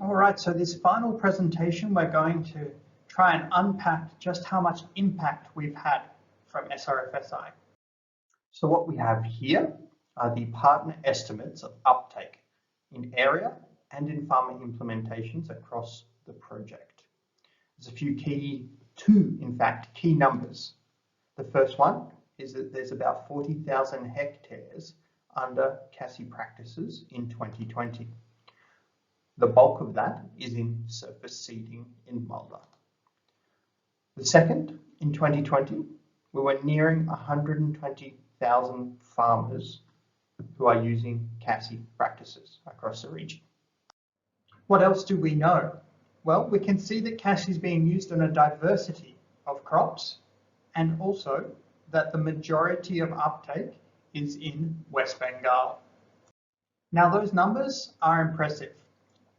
All right, so this final presentation, we're going to try and unpack just how much impact we've had from SRFSI. So what we have here are the partner estimates of uptake in area and in farmer implementations across the project. There's a few key numbers. The first one is that there's about 40,000 hectares under CASI practices in 2020. The bulk of that is in surface seeding in Mulder. The second, in 2020, we were nearing 120,000 farmers who are using CASI practices across the region. What else do we know? Well, we can see that CASI is being used in a diversity of crops, and also that the majority of uptake is in West Bengal. Now, those numbers are impressive,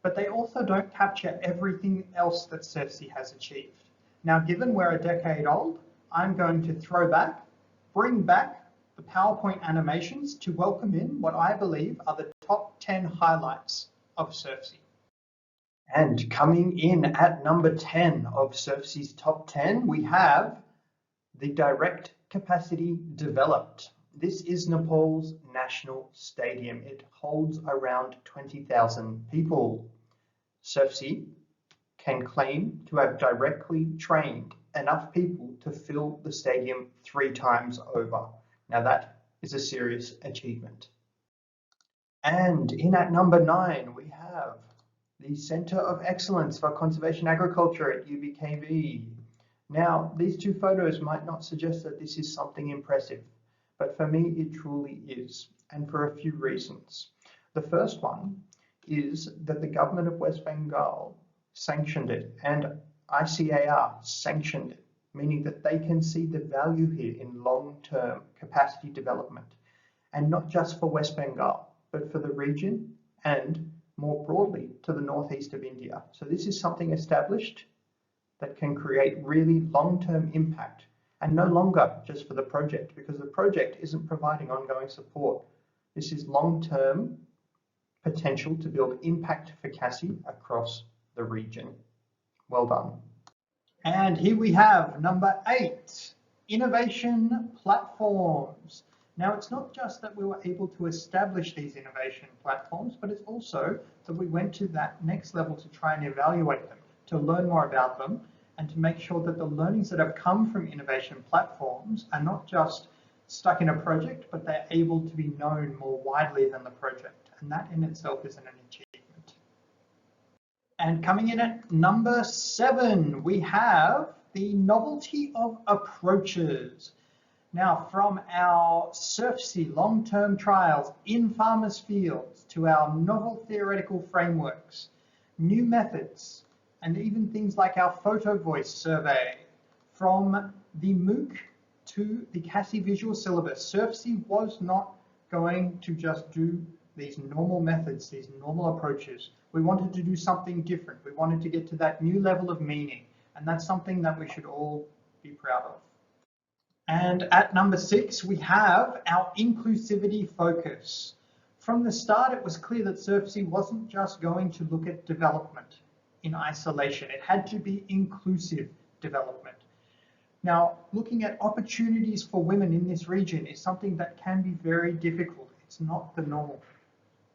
but they also don't capture everything else that SRFSI has achieved. Now, given we're a decade old, I'm going to bring back the PowerPoint animations to welcome in what I believe are the top 10 highlights of SRFSI. And coming in at number 10 of SRFSI's top 10, we have the direct capacity developed. This is Nepal's national stadium. It holds around 20,000 people. SRFSI can claim to have directly trained enough people to fill the stadium 3 times over. Now that is a serious achievement. And in at number 9, we have the Centre of Excellence for Conservation Agriculture at UBKV. Now, these 2 photos might not suggest that this is something impressive, but for me it truly is, and for a few reasons. The first one is that the government of West Bengal sanctioned it, and ICAR sanctioned it, meaning that they can see the value here in long-term capacity development, and not just for West Bengal, but for the region and more broadly to the northeast of India. So this is something established that can create really long-term impact, and no longer just for the project, because the project isn't providing ongoing support. This is long-term potential to build impact for CASI across the region. Well done. And here we have number 8, innovation platforms. Now, it's not just that we were able to establish these innovation platforms, but it's also that we went to that next level to try and evaluate them, to learn more about them, and to make sure that the learnings that have come from innovation platforms are not just stuck in a project, but they're able to be known more widely than the project. And that in itself is an achievement. And coming in at number 7, we have the Novelty of Approaches. Now, from our SRFSI long-term trials in farmers' fields to our novel theoretical frameworks, new methods, and even things like our photo voice survey, from the MOOC to the CASI visual syllabus, SRFSI was not going to just do these normal methods, these normal approaches. We wanted to do something different. We wanted to get to that new level of meaning, and that's something that we should all be proud of. And at number 6, we have our inclusivity focus. From the start, it was clear that SRFSI wasn't just going to look at development in isolation. It had to be inclusive development. Now, looking at opportunities for women in this region is something that can be very difficult. It's not the normal.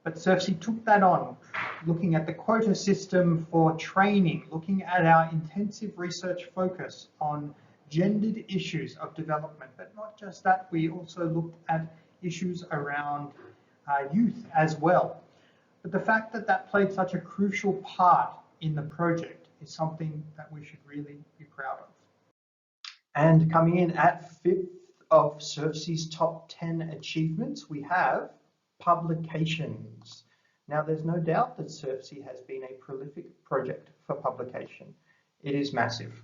But SRFSI took that on, looking at the quota system for training, looking at our intensive research focus on gendered issues of development. But not just that, we also looked at issues around youth as well. But the fact that that played such a crucial part in the project is something that we should really be proud of. And coming in at 5th of SRFSI's top 10 achievements, we have publications. Now, there's no doubt that SRFSI has been a prolific project for publication. It is massive.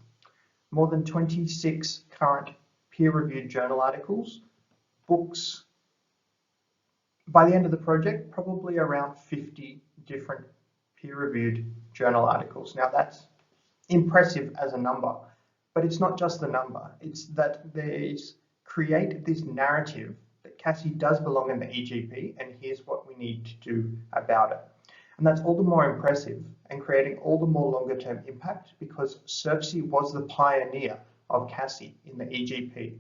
More than 26 current peer-reviewed journal articles, books. By the end of the project, probably around 50 different peer-reviewed journal articles. Now, that's impressive as a number, but it's not just the number. It's that there's create this narrative that CASI does belong in the EGP, and here's what we need to do about it. And that's all the more impressive and creating all the more longer term impact because SRFSI was the pioneer of CASI in the EGP.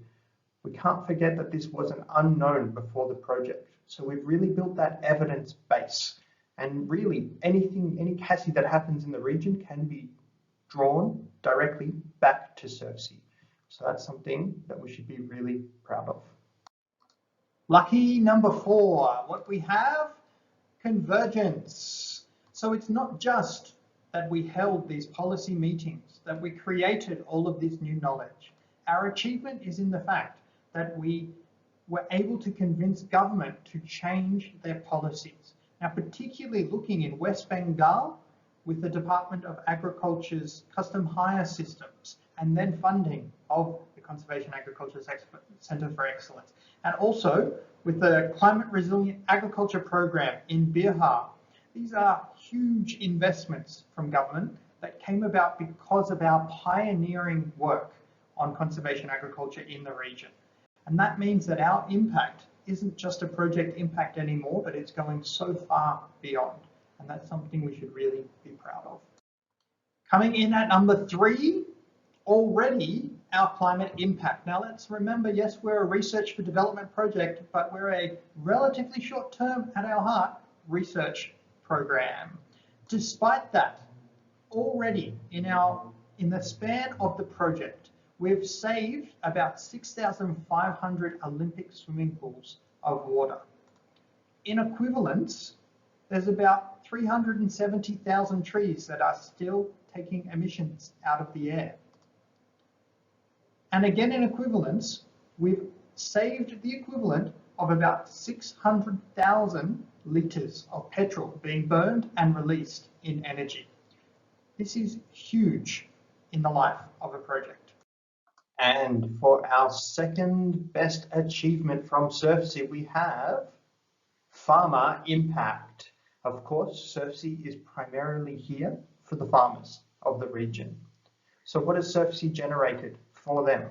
We can't forget that this was an unknown before the project. So we've really built that evidence base, and really any CASI that happens in the region can be drawn directly back to SRFSI. So that's something that we should be really proud of. Lucky number 4, what we have? Convergence. So it's not just that we held these policy meetings, that we created all of this new knowledge. Our achievement is in the fact that we were able to convince government to change their policies. Now, particularly looking in West Bengal with the Department of Agriculture's custom hire systems and then funding of the Conservation Agriculture Centre for Excellence, and also with the Climate Resilient Agriculture Program in Bihar. These are huge investments from government that came about because of our pioneering work on conservation agriculture in the region. And that means that our impact isn't just a project impact anymore, but it's going so far beyond. And that's something we should really be proud of. Coming in at number 3, already our climate impact. Now let's remember, yes, we're a research for development project, but we're a relatively short term at our heart research program. Despite that, already in the span of the project, we've saved about 6,500 Olympic swimming pools of water. In equivalence, there's about 370,000 trees that are still taking emissions out of the air. And again, in equivalence, we've saved the equivalent of about 600,000 litres of petrol being burned and released in energy. This is huge in the life of a project. And for our second best achievement from SRFSI, we have farmer impact. Of course, SRFSI is primarily here for the farmers of the region. So what has SRFSI generated for them?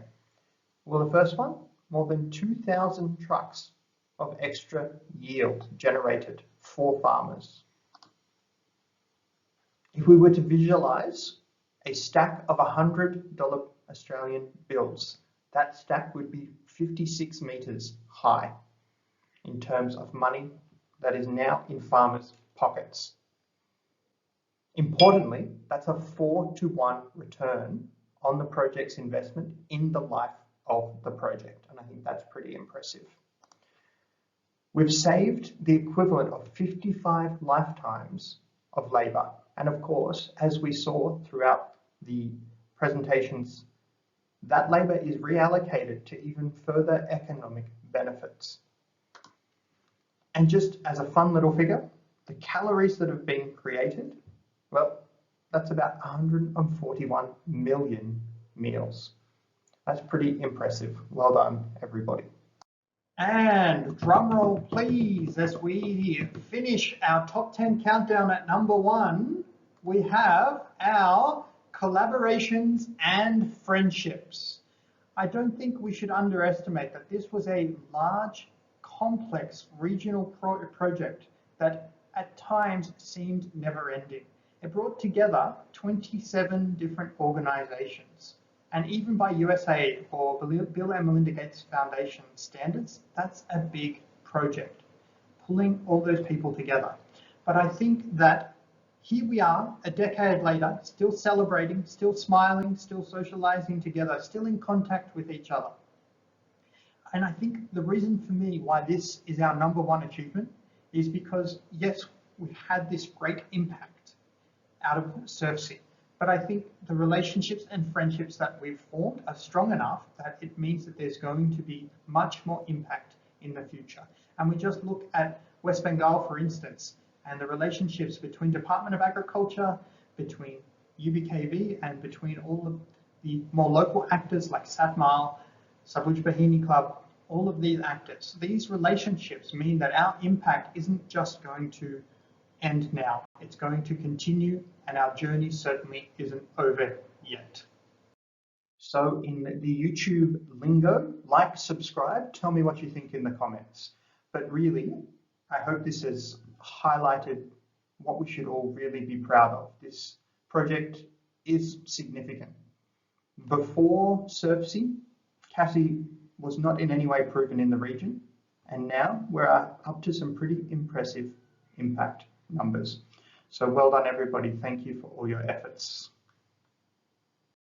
Well, the first one, more than 2,000 trucks of extra yield generated for farmers. If we were to visualize a stack of $100 Australian bills, that stack would be 56 meters high in terms of money that is now in farmers' pockets. Importantly, that's a 4-to-1 return on the project's investment in the life of the project, and I think that's pretty impressive. We've saved the equivalent of 55 lifetimes of labour, and of course, as we saw throughout the presentations, that labour is reallocated to even further economic benefits. And just as a fun little figure, the calories that have been created, well, that's about 141 million meals. That's pretty impressive. Well done, everybody. And drum roll, please, as we finish our top 10 countdown at number 1, we have our collaborations and friendships. I don't think we should underestimate that this was a large, complex regional project that at times seemed never-ending. It brought together 27 different organizations. And even by USAID or Bill and Melinda Gates Foundation standards, that's a big project, pulling all those people together. But I think that here we are, a decade later, still celebrating, still smiling, still socializing together, still in contact with each other. And I think the reason for me why this is our number 1 achievement is because, yes, we've had this great impact out of SRFSI, but I think the relationships and friendships that we've formed are strong enough that it means that there's going to be much more impact in the future. And we just look at West Bengal, for instance, and the relationships between Department of Agriculture, between UBKV, and between all of the more local actors like Satmal, Sabuj Bahini Club, all of these actors. These relationships mean that our impact isn't just going to end now. It's going to continue, and our journey certainly isn't over yet. So in the YouTube lingo, like, subscribe, tell me what you think in the comments. But really, I hope this has highlighted what we should all really be proud of. This project is significant. Before SRFSI, CASI was not in any way proven in the region, and now we're up to some pretty impressive impact numbers. So well done everybody, thank you for all your efforts.